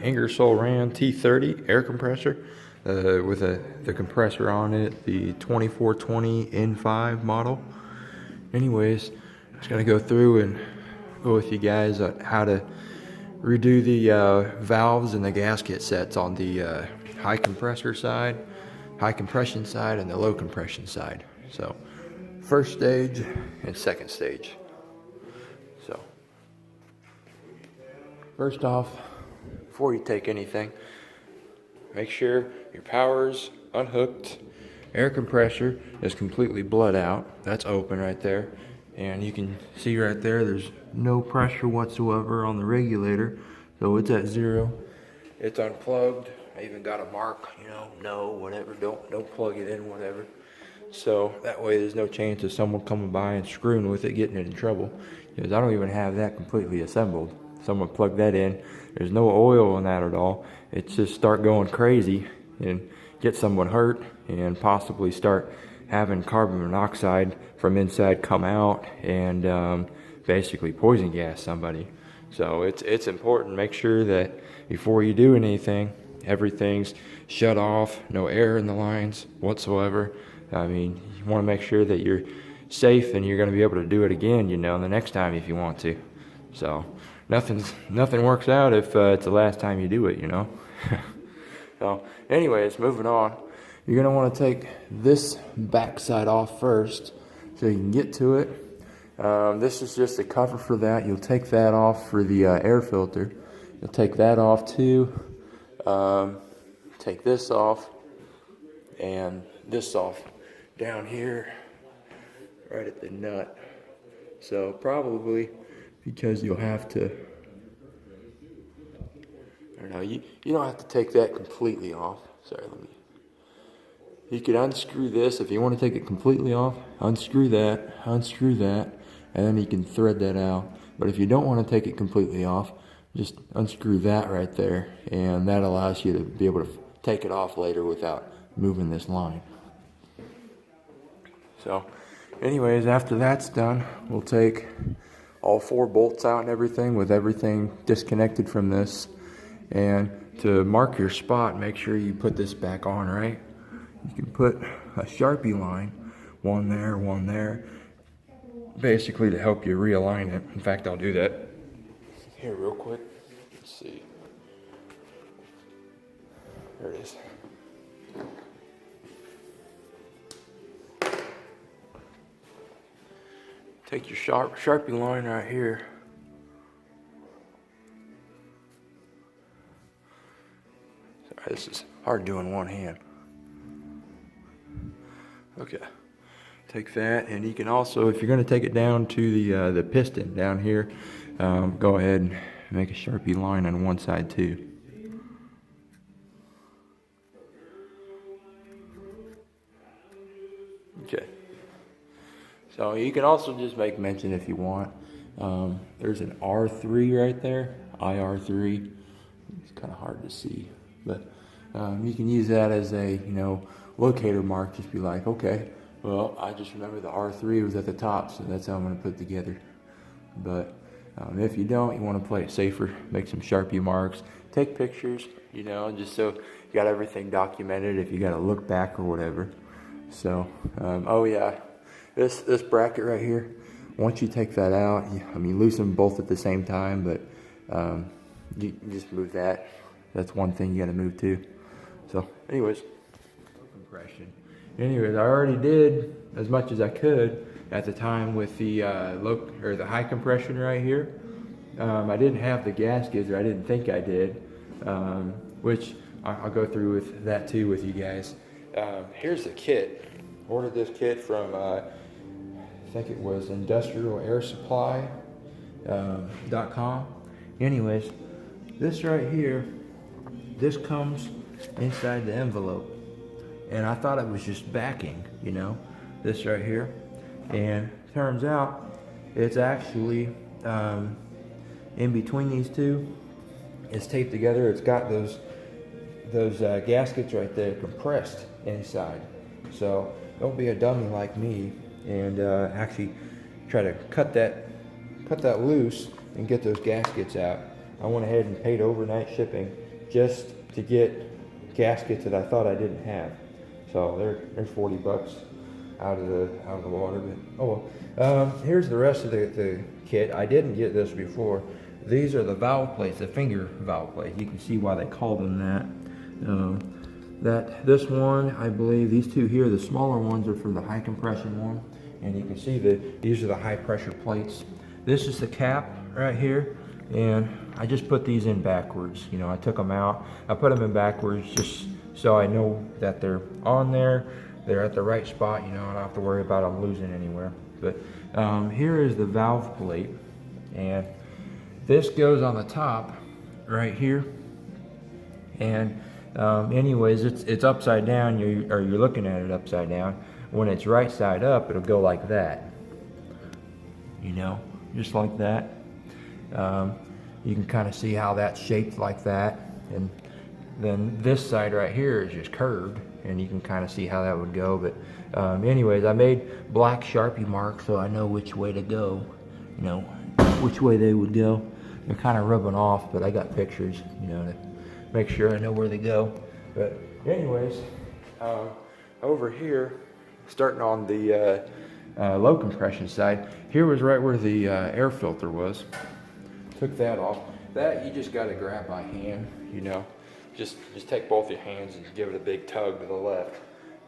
Ingersoll Rand T30 air compressor with the compressor on it, the 2420 N5 model. Anyways, just gonna go through and go with you guys on how to redo the valves and the gasket sets on the high compressor side, high compression side, and the low compression side. So, first stage and second stage. So, first off, before you take anything, make sure your power's unhooked, air compressor is completely bled out. That's open right there. And you can see right there, there's no pressure whatsoever on the regulator. So it's at 0. It's unplugged. I even got a mark, no, whatever, don't plug it in, whatever. So that way there's no chance of someone coming by and screwing with it, getting it in trouble. Because I don't even have that completely assembled. Someone plugged that in. There's no oil in that at all. It's just start going crazy and get someone hurt and possibly start having carbon monoxide from inside come out and basically poison gas somebody. So it's important. Make sure that before you do anything, everything's shut off, no air in the lines whatsoever. I mean, you want to make sure that you're safe and you're going to be able to do it again, the next time if you want to. So nothing works out if it's the last time you do it, So anyways, moving on. You're going to want to take this back side off first so you can get to it. This is just a cover for that. You'll take that off for the air filter. You'll take that off too. Take this off and this off down here right at the nut. So probably because you'll have to, I don't know, you don't have to take that completely off. Sorry, you could unscrew this if you want to take it completely off. Unscrew that, and then you can thread that out. But if you don't want to take it completely off, just unscrew that right there, and that allows you to be able to take it off later without moving this line. So, anyways, after that's done, we'll take all 4 bolts out and everything with everything disconnected from this. And to mark your spot, make sure you put this back on, right? You can put a Sharpie line, one there, basically to help you realign it. In fact, I'll do that here real quick. Let's see. There it is. Take your Sharpie line right here. Sorry, this is hard doing one hand. Okay, take that, and you can also, if you're going to take it down to the piston down here, go ahead and make a Sharpie line on one side too. Okay. So you can also just make mention if you want. There's an R3 right there, IR3. It's kind of hard to see, but you can use that as a locator mark. Just be like, okay, well, I just remember the R3 was at the top, so that's how I'm going to put it together. But if you don't, you want to play it safer. Make some Sharpie marks. Take pictures, just so you got everything documented if you got to look back or whatever. So, oh yeah. This bracket right here, once you take that out, loosen them both at the same time, but you just move that. That's one thing you got to move too. So, anyways, compression. Anyways, I already did as much as I could at the time with the the high compression right here. I didn't have the gaskets, or I didn't think I did, which I'll go through with that too with you guys. Here's the kit. Ordered this kit from I think it was industrialairsupply.com. Anyways, this right here, this comes inside the envelope, and I thought it was just backing, this right here, and turns out it's actually in between these two. It's taped together. It's got those gaskets right there compressed inside. So don't be a dummy like me and actually try to cut that loose and get those gaskets out. I went ahead and paid overnight shipping just to get gaskets that I thought I didn't have. So they're 40 bucks out of the water. But oh well. Here's the rest of the kit. I didn't get this before. These are the valve plates, the finger valve plates. You can see why they call them that. This one, I believe, these two here, the smaller ones are for the high compression one, and you can see that these are the high pressure plates. This is the cap right here, and I just put these in backwards. You know, I took them out, I put them in backwards just so I know that they're on there, they're at the right spot. You know, I don't have to worry about them losing anywhere. But here is the valve plate, and this goes on the top right here, and anyways, it's upside down. You're looking at it upside down. When it's right side up, it'll go like that. You know, just like that. You can kind of see how that's shaped like that, and then this side right here is just curved, and you can kind of see how that would go. But anyways, I made black Sharpie marks so I know which way to go. You know, which way they would go. They're kind of rubbing off, but I got pictures, you know, to make sure I know where they go. But anyways, over here, starting on the low compression side, here was right where the air filter was. Took that off. That you just got to grab by hand, you know. Just take both your hands and give it a big tug to the left,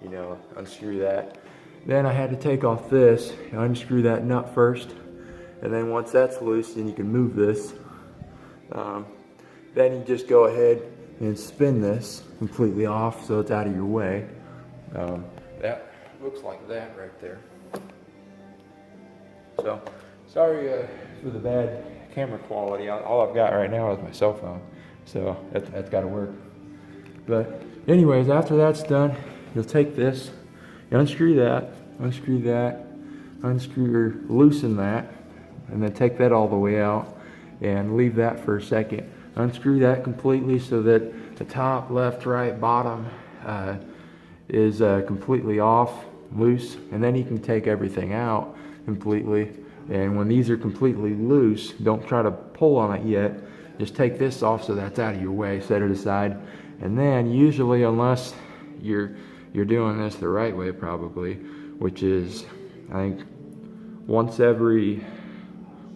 you know, unscrew that. Then I had to take off this, unscrew that nut first, and then once that's loose, then you can move this. Then you just go ahead and spin this completely off so it's out of your way. That looks like that right there. So, sorry for the bad camera quality. All I've got right now is my cell phone, so that's got to work. But anyways, after that's done, you'll take this, you unscrew that, unscrew or loosen that, and then take that all the way out and leave that for a second. Unscrew that completely so that the top, left, right, bottom is completely off, loose, and then you can take everything out completely. And when these are completely loose, don't try to pull on it yet. Just take this off so that's out of your way, set it aside. And then usually, unless you're doing this the right way probably, which is I think once every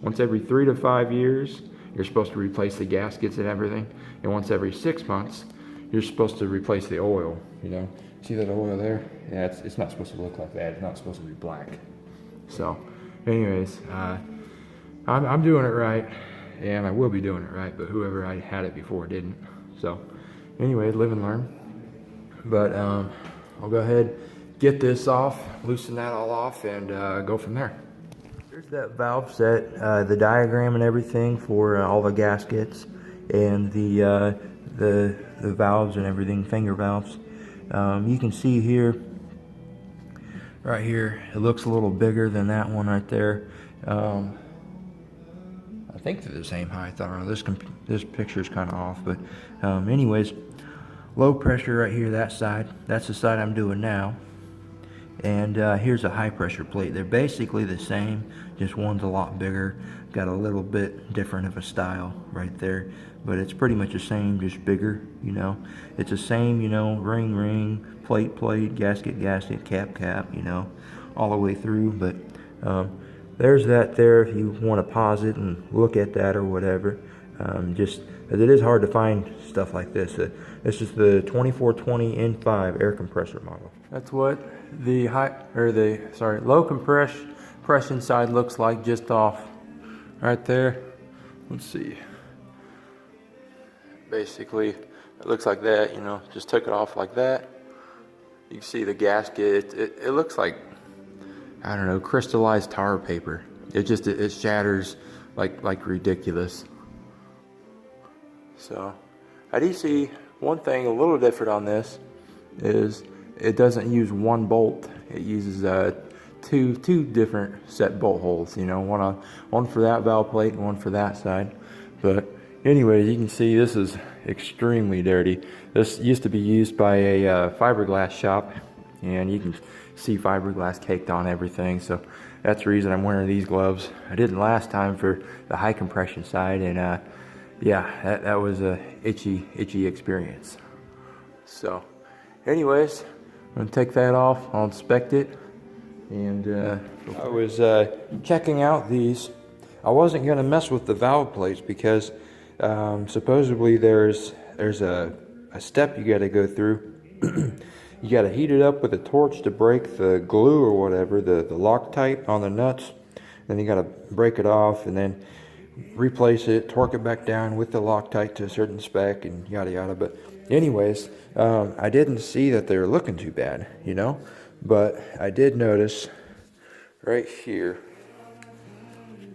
3 to 5 years, you're supposed to replace the gaskets and everything. And once every 6 months, you're supposed to replace the oil, you know. See that oil there? Yeah, it's not supposed to look like that. It's not supposed to be black. So, anyways, I'm doing it right, and I will be doing it right, but whoever I had it before didn't. So, anyways, live and learn. But I'll go ahead, get this off, loosen that all off, and go from there. Here's that valve set, the diagram and everything for all the gaskets and the valves and everything, finger valves. You can see here, right here, it looks a little bigger than that one right there. I think they're the same height. I don't know. This picture's kind of off, but anyways, low pressure right here, that side. That's the side I'm doing now. And here's a high pressure plate. They're basically the same, just one's a lot bigger, got a little bit different of a style right there, but it's pretty much the same, just bigger, you know. It's the same, you know, ring, plate, gasket, cap, you know, all the way through. But there's that there if you want to pause it and look at that or whatever. Just as it is hard to find stuff like this. This is the 2420 N5 air compressor model. That's what the low compression side looks like, just off right there. Let's see. Basically, it looks like that, you know, just took it off like that. You can see the gasket. It looks like, I don't know, crystallized tar paper. It shatters like ridiculous. So I do see one thing a little different on this is it doesn't use one bolt. It uses two different set bolt holes. You know, one for that valve plate and one for that side. But anyways, you can see this is extremely dirty. This used to be used by a fiberglass shop, and you can see fiberglass caked on everything. So that's the reason I'm wearing these gloves. I didn't last time for the high compression side, and yeah, that was a itchy experience. So, anyways, I'm gonna take that off. I'll inspect it, and I was checking out these. I wasn't gonna mess with the valve plates because supposedly there's a step you got to go through. You got to heat it up with a torch to break the glue or whatever, the Loctite on the nuts. Then you got to break it off and then replace it, torque it back down with the Loctite to a certain spec, and yada yada. But anyways, I didn't see that they were looking too bad, you know. But I did notice right here,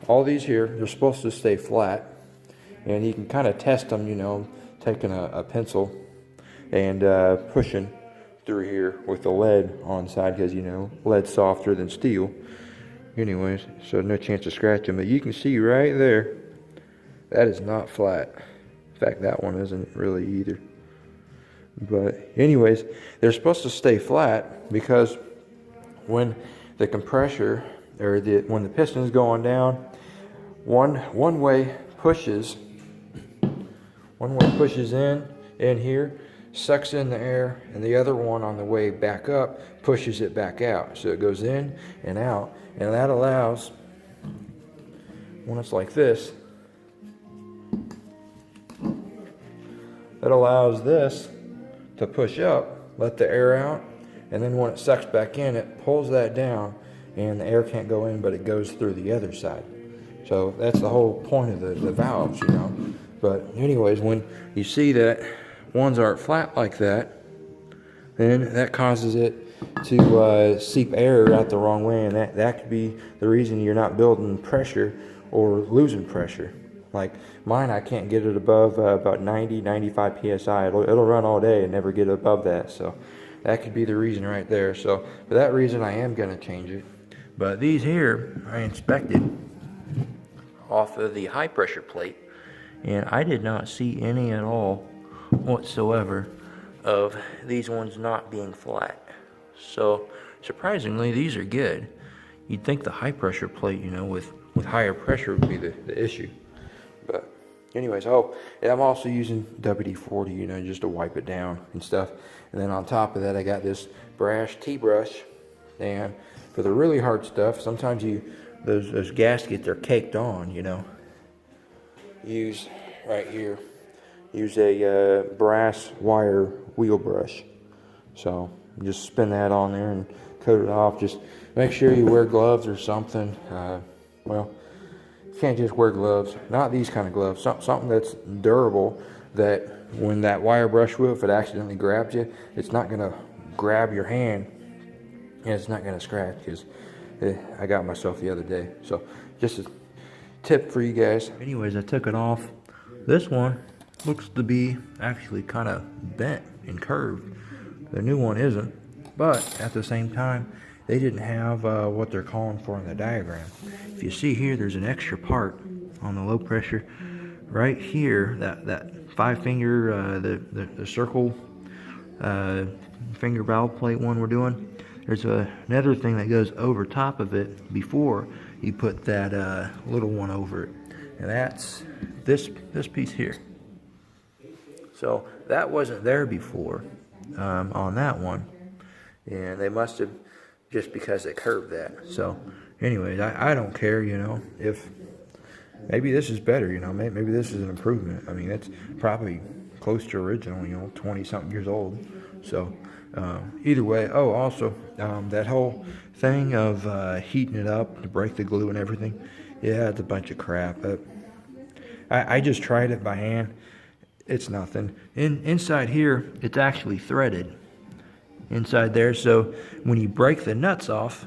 all these here, they're supposed to stay flat, and you can kind of test them, you know, taking a pencil and pushing through here with the lead on side, because you know lead's softer than steel. Anyways, so no chance of scratching, but you can see right there that is not flat. In fact, that one isn't really either. But anyways, they're supposed to stay flat because when the compressor or when the piston is going down, one way pushes in here, sucks in the air, and the other one on the way back up pushes it back out. So it goes in and out, and that allows, when it's like this, that allows this to push up, let the air out, and then when it sucks back in, it pulls that down, and the air can't go in, but it goes through the other side. So that's the whole point of the valves, you know. But anyways, when you see that ones aren't flat like that, then that causes it to seep air out the wrong way, and that could be the reason you're not building pressure or losing pressure. Like mine, I can't get it above about 95 psi. It'll run all day and never get above that. So that could be the reason right there. So for that reason, I am going to change it. But these here, I inspected off of the high pressure plate, and I did not see any at all whatsoever of these ones not being flat. So surprisingly, these are good. You'd think the high pressure plate, you know, with higher pressure would be the issue. But anyways, I'm also using WD-40, you know, just to wipe it down and stuff. And then on top of that, I got this brass T-brush. And for the really hard stuff, sometimes those gaskets are caked on, you know. Use right here. Use a brass wire wheel brush. So just spin that on there and coat it off. Just make sure you wear gloves or something. Well, you can't just wear gloves. Not these kind of gloves. Something that's durable, that when that wire brush wheel, if it accidentally grabs you, it's not going to grab your hand and it's not going to scratch, because I got myself the other day. So just a tip for you guys. Anyways, I took it off. This one looks to be actually kind of bent and curved. The new one isn't, but at the same time, they didn't have what they're calling for in the diagram. If you see here, there's an extra part on the low pressure right here, that 5-finger, the circle finger valve plate one we're doing. There's another thing that goes over top of it before you put that little one over it, and that's this piece here. So that wasn't there before on that one, and they must have, just because they curved that. So anyways, I don't care, you know, if maybe this is better, you know, maybe this is an improvement. I mean, it's probably close to original, you know, 20-something years old. So either way, also that whole thing of heating it up to break the glue and everything, yeah, it's a bunch of crap. I just tried it by hand. It's nothing. Inside here, it's actually threaded inside there. So when you break the nuts off,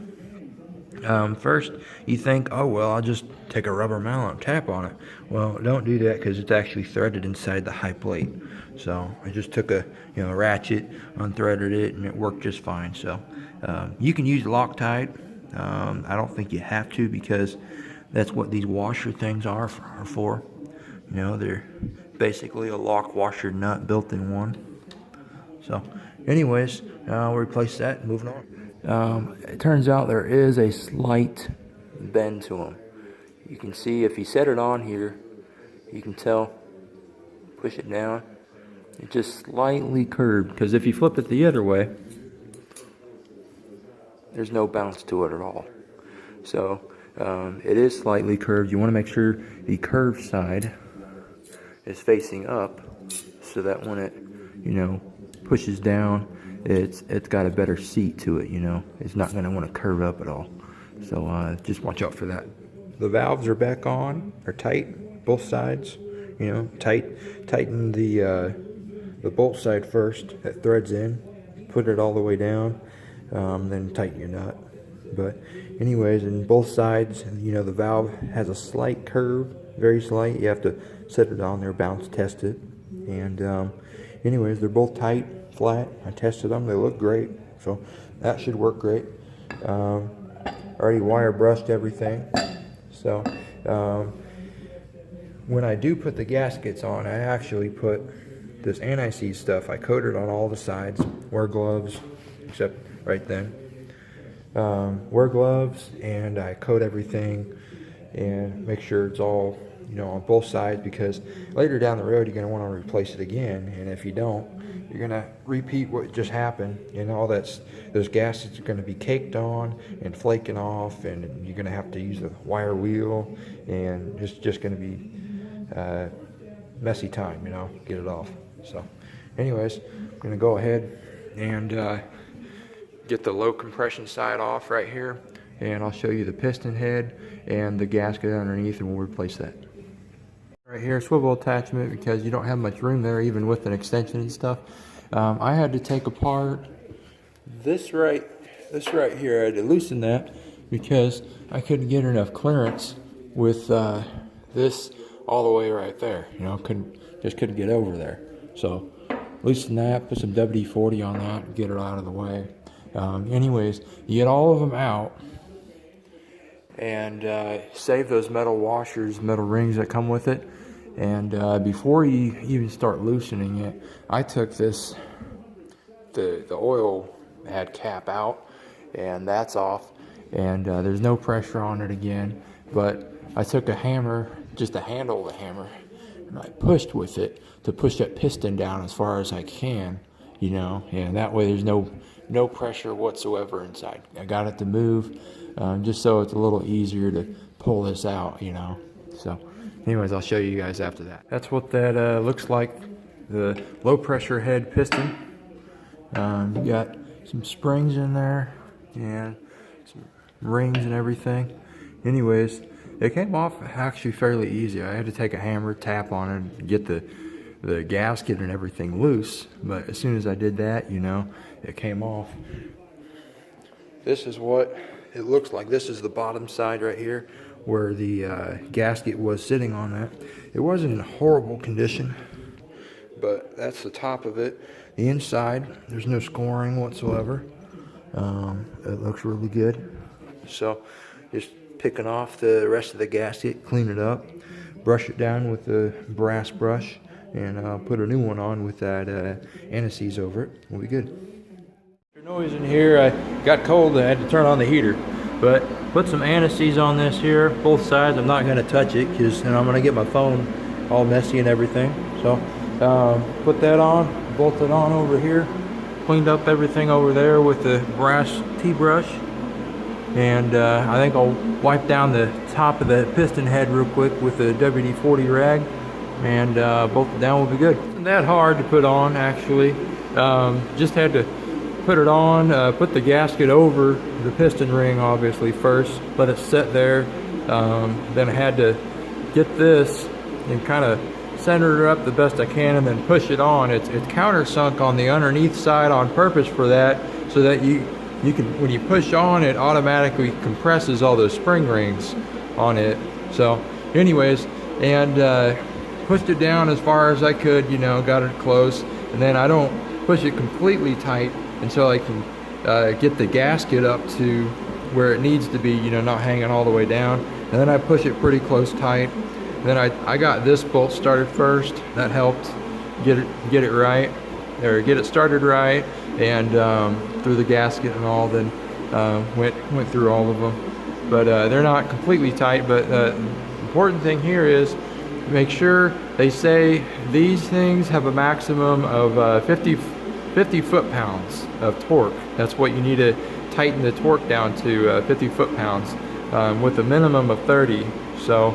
first you think, oh well, I'll just take a rubber mallet and tap on it. Well, don't do that, because it's actually threaded inside the high plate. So I just took a ratchet, unthreaded it, and it worked just fine. So you can use Loctite. I don't think you have to, because that's what these washer things are for. You know, they're basically a lock washer nut built in one. So anyways, we'll replace that and moving on. It turns out there is a slight bend to them. You can see if you set it on here, you can tell push it down. It's just slightly curved, because if you flip it the other way, there's no bounce to it at all. So it is slightly curved. You want to make sure the curved side is facing up, so that when it, you know, pushes down, it's got a better seat to it. You know, it's not going to want to curve up at all. So just watch out for that. The valves are back on, are tight, both sides. You know, tighten the bolt side first. That threads in. Put it all the way down, then tighten your nut. But anyways, in both sides, you know, the valve has a slight curve, very slight. You have to set it on there, bounce test it. And anyways, they're both tight, flat. I tested them, they look great. So that should work great. Already wire brushed everything. So when I do put the gaskets on, I actually put this anti-seize stuff. I coat it on all the sides. Wear gloves, except right then. Wear gloves, and I coat everything and make sure it's all, you know, on both sides, because later down the road you're going to want to replace it again, and if you don't, you're going to repeat what just happened, and all those gaskets are going to be caked on and flaking off, and you're going to have to use a wire wheel, and it's just going to be messy time, you know, get it off. So anyways, I'm going to go ahead and get the low compression side off right here, and I'll show you the piston head and the gasket underneath, and we'll replace that. Right here, swivel attachment, because you don't have much room there even with an extension and stuff. I had to take apart this right here. I had to loosen that because I couldn't get enough clearance with this all the way right there. You know, just couldn't get over there. So loosen that, put some WD-40 on that, and get it out of the way. Anyways, you get all of them out, and save those metal washers, metal rings that come with it. And before you even start loosening it, I took the oil had cap out, and that's off, and there's no pressure on it again. But I took a hammer, just to handle the hammer, and I pushed with it to push that piston down as far as I can, you know, and that way there's no pressure whatsoever inside. I got it to move, just so it's a little easier to pull this out, you know. So anyways, I'll show you guys after that. That's what that looks like, the low pressure head piston. You got some springs in there and some rings and everything. Anyways, it came off actually fairly easy. I had to take a hammer, tap on it, and get the gasket and everything loose. But as soon as I did that, you know, it came off. This is what it looks like. This is the bottom side right here, where the gasket was sitting on that. It wasn't in horrible condition, but that's the top of it. The inside, there's no scoring whatsoever. It looks really good. So just picking off the rest of the gasket, clean it up, brush it down with the brass brush, and put a new one on with that anti-seize over it. We'll be good. Noise in here. I got cold, I had to turn on the heater. But put some anti-seize on this here, both sides. I'm not going to touch it because I'm going to get my phone all messy and everything. So put that on, bolt it on over here. Cleaned up everything over there with the brass T-brush. And I think I'll wipe down the top of the piston head real quick with the WD-40 rag. And bolt it down will be good. Not that hard to put on, actually. Just had to put it on, put the gasket over the piston ring obviously first, let it set there. Then I had to get this and kind of center it up the best I can and then push it on. It's countersunk on the underneath side on purpose for that, so that you can, when you push on, it automatically compresses all those spring rings on it. So anyways, and pushed it down as far as I could, you know, got it close, and then I don't push it completely tight until I can get the gasket up to where it needs to be, you know, not hanging all the way down. And then I push it pretty close tight. And then I got this bolt started first. That helped get it right, or get it started right, and through the gasket and all. Then went through all of them. But they're not completely tight. But the important thing here is make sure, they say these things have a maximum of 50 foot-pounds of torque. That's what you need to tighten the torque down to, 50 foot-pounds, with a minimum of 30. So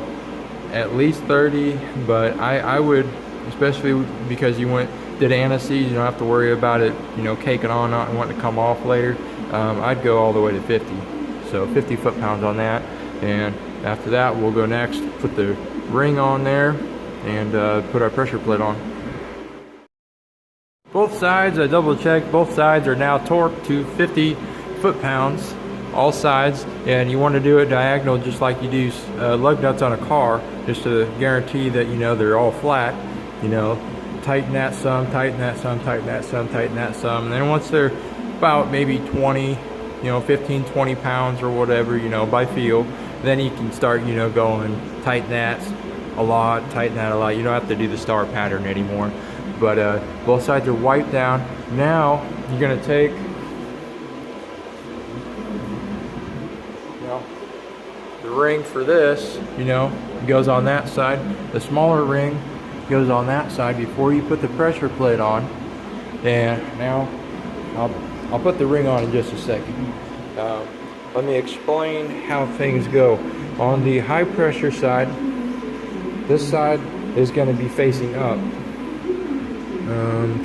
at least 30, but I would, especially because did anti-seize, you don't have to worry about it, you know, caking on and wanting to come off later. I'd go all the way to 50. So 50 foot-pounds on that, and after that we'll go next, put the ring on there and put our pressure plate on. Both sides, I double checked, both sides are now torqued to 50 foot-pounds, all sides, and you want to do it diagonal just like you do lug nuts on a car, just to guarantee that, you know, they're all flat. You know, tighten that some, tighten that some, tighten that some, tighten that some, and then once they're about maybe 20, you know, 15, 20 pounds or whatever, you know, by feel, then you can start, you know, going, tighten that a lot, tighten that a lot. You don't have to do the star pattern anymore. But both sides are wiped down. Now you're gonna take, you know, the ring for this, you know, goes on that side. The smaller ring goes on that side before you put the pressure plate on. And now I'll put the ring on in just a second. Let me explain how things go. On the high pressure side, this side is going to be facing up.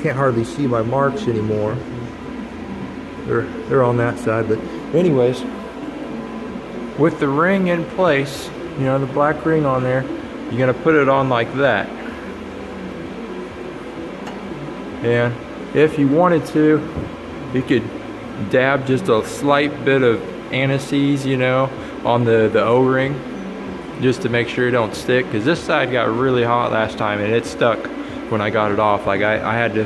Can't hardly see my marks anymore. They're on that side, but anyways, with the ring in place, you know, the black ring on there, you're going to put it on like that. And if you wanted to, you could dab just a slight bit of anti-seize, you know, on the O-ring, just to make sure it don't stick, because this side got really hot last time and it stuck when I got it off. Like I had to,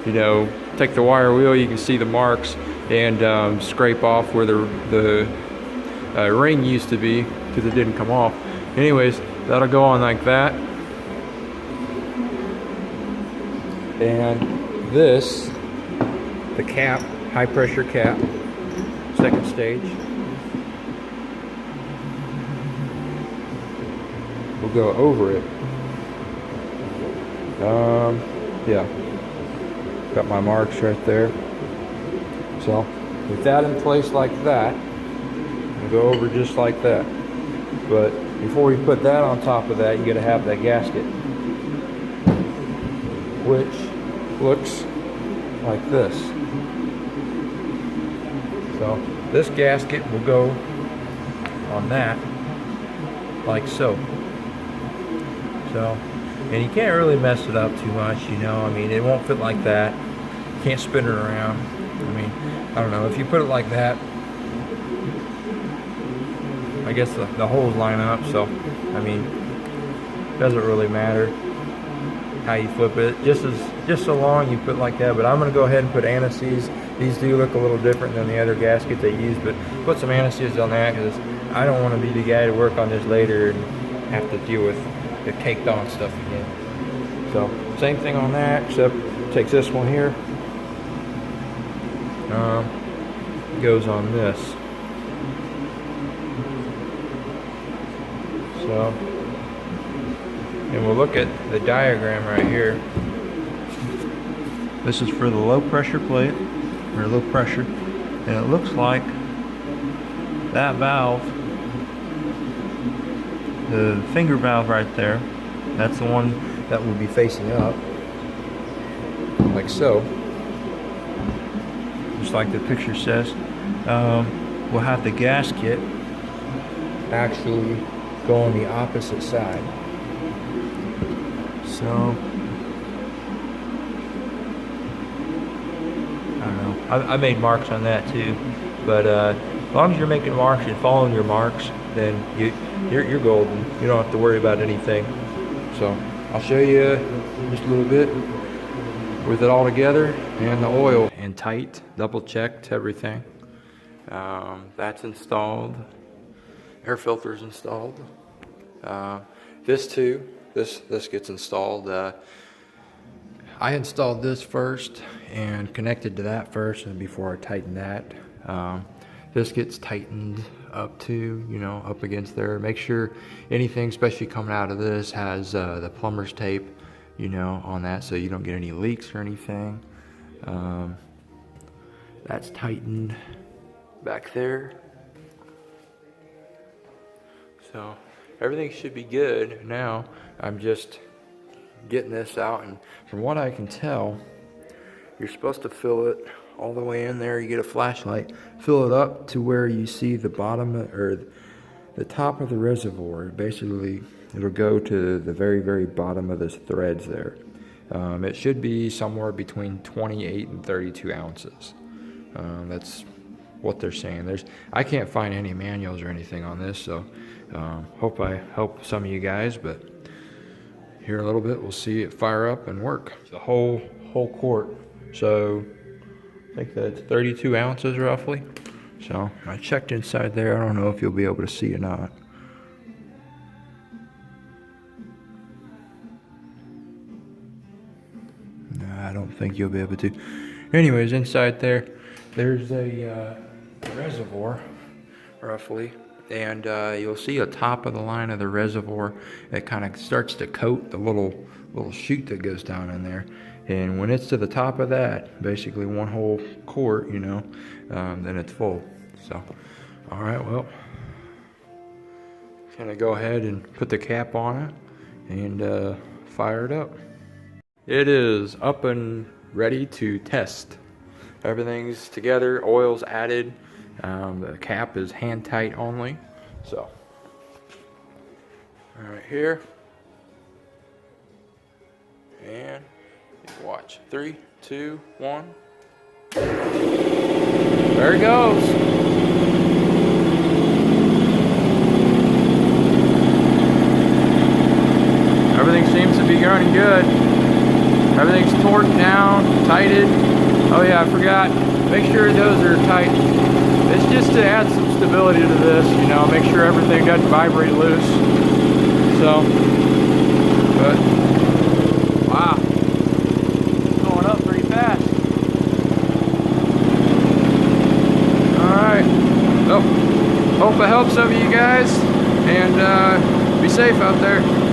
you know, take the wire wheel, you can see the marks, and scrape off where the ring used to be, because it didn't come off. Anyways, that'll go on like that. And this, the cap, high pressure cap, second stage, will go over it. Yeah, got my marks right there. So with that in place like that, we'll go over just like that. But before we put that on top of that, you gotta have that gasket, which looks like this. So this gasket will go on that, like so. And you can't really mess it up too much, you know. I mean, it won't fit like that. You can't spin it around. I mean, I don't know. If you put it like that, I guess the holes line up. So, I mean, it doesn't really matter how you flip it. Just so long you put like that. But I'm gonna go ahead and put anti-seize. These do look a little different than the other gaskets they use, but put some anti-seize on that, because I don't want to be the guy to work on this later and have to deal with the caked on stuff again. So same thing on that, except takes this one here, goes on this. So, and we'll look at the diagram right here. This is for the low pressure plate, or low pressure, and it looks like that valve, the finger valve right there, that's the one that will be facing up, like so, just like the picture says. We'll have the gasket actually go on the opposite side. So, I don't know. I made marks on that too, but as long as you're making marks and following your marks, then you're golden. You don't have to worry about anything. So I'll show you just a little bit with it all together, and the oil and tight, double checked everything. That's installed. Air filter's installed. This too. This gets installed. I installed this first and connected to that first, and before I tightened that, this gets tightened up to, you know, up against there. Make sure anything, especially coming out of this, has the plumber's tape, you know, on that, so you don't get any leaks or anything. That's tightened back there. So everything should be good. Now I'm just getting this out, and from what I can tell, you're supposed to fill it all the way in there. You get a flashlight, fill it up to where you see the bottom or the top of the reservoir. Basically, it'll go to the very, very bottom of the threads there. It should be somewhere between 28 and 32 ounces. That's what they're saying. I can't find any manuals or anything on this, so hope I help some of you guys. But here in a little bit, we'll see it fire up and work. It's the whole quart. So I think that's 32 ounces roughly. So I checked inside there. I don't know if you'll be able to see or not. No, I don't think you'll be able to. Anyways, inside there's a reservoir roughly, and you'll see a top of the line of the reservoir. It kind of starts to coat the little chute that goes down in there. And when it's to the top of that, basically one whole quart, you know, then it's full. So, all right, well, gonna go ahead and put the cap on it and fire it up. It is up and ready to test. Everything's together, oil's added. The cap is hand tight only. So, all right, here. And watch. 3, 2, 1. There it goes. Everything seems to be running good. Everything's torqued down, tighted. Oh yeah, I forgot. Make sure those are tight. It's just to add some stability to this, you know, make sure everything doesn't vibrate loose. So, but wow. Up pretty fast. Alright. So, hope I helped some of you guys, and be safe out there.